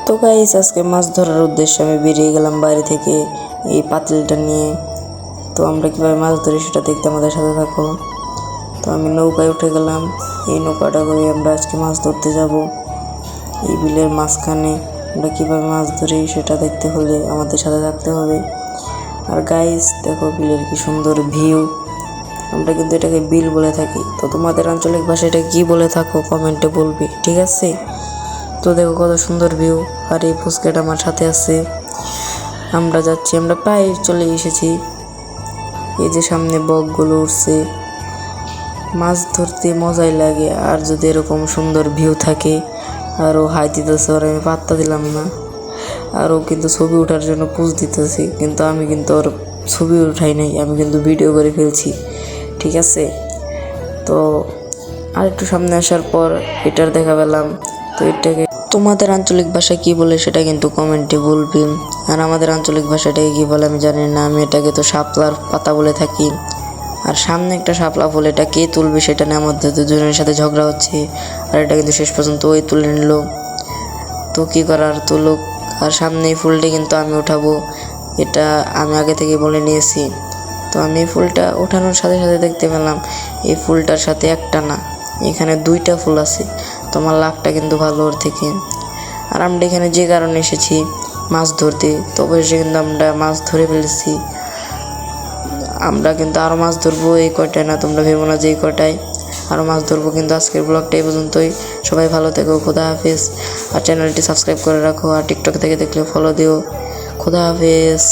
তো গাইস, আজকে মাছ ধরার উদ্দেশ্যে আমি বেরিয়ে গেলাম বাইরে থেকে এই পাতিলটা নিয়ে। তো আমরা কীভাবে মাছ ধরি সেটা দেখতে আমাদের সাথে থাকো। তো আমি নৌকায় উঠে গেলাম। এই নৌকাটা করে আমরা আজকে মাছ ধরতে যাব। এই বিলের মাঝখানে আমরা কীভাবে মাছ ধরি সেটা দেখতে হলে আমাদের সাথে থাকতে হবে। আর গাইস দেখো, বিলের কি সুন্দর ভিউ। আমরা কিন্তু এটাকে বিল বলে থাকি। তো তোমাদের আঞ্চলিক ভাষায় এটা কী বলে থাকো কমেন্টে বলবি, ঠিক আছে? তো দেখো কত সুন্দর ভিউ। আর এই ফুচকাটা আমার সাথে আছে। আমরা যাচ্ছি, আমরা প্রায় চলে এসেছি। এই যে সামনে বকগুলো উঠছে। মাছ ধরতে মজাই লাগে, আর যদি এরকম সুন্দর ভিউ থাকে। আর ও হাই দিতেছে, ওর আমি পাত্তা দিলাম না। আর ও কিন্তু ছবি ওঠার জন্য পোজ দিতেছি, কিন্তু আমি কিন্তু ওর ছবি উঠাই নাই, আমি কিন্তু ভিডিও করে ফেলছি, ঠিক আছে? তো আর একটু সামনে আসার পর এটার দেখা পেলাম। তো এটাকে তোমাদের আঞ্চলিক ভাষায় কী বলে সেটা কিন্তু কমেন্টে বলবি। আর আমাদের আঞ্চলিক ভাষাটাকে কী বলে আমি জানি না। আমি এটাকে তো শাপলার পাতা বলে থাকি। আর সামনে একটা শাপলা ফুল, এটা কে তুলবে সেটা নিয়ে আমাদের দুজনের সাথে ঝগড়া হচ্ছে। আর এটা কিন্তু শেষ পর্যন্ত ওই তুলে নিল। তো কী করার, তুলুক। আর সামনে এই ফুলটা কিন্তু আমি উঠাবো, এটা আমি আগে থেকে বলে নিয়েছি। তো আমি এই ফুলটা ওঠানোর সাথে সাথে দেখতে পেলাম এই ফুলটার সাথে একটা না, এখানে দুইটা ফুল আছে। তো আমার লাভটা কিন্তু ভালো ওর থেকে। আর আমরা এখানে যে কারণে এসেছি মাছ ধরতে, তো অবশ্যই কিন্তু আমরা মাছ ধরে ফেলেছি। আমরা কিন্তু আরও মাছ ধরবো, এই কয়টায় না, তোমরা ভেবো না যে এই কয়টায়। আরও মাছ ধরবো। কিন্তু আজকের ব্লগটা এই পর্যন্তই। সবাই ভালো থেকো, খোদা হাফেজ। আর চ্যানেলটি সাবস্ক্রাইব করে রাখো। আর টিকটক থেকে দেখলে ফলো দিও। খোদা হাফেজ।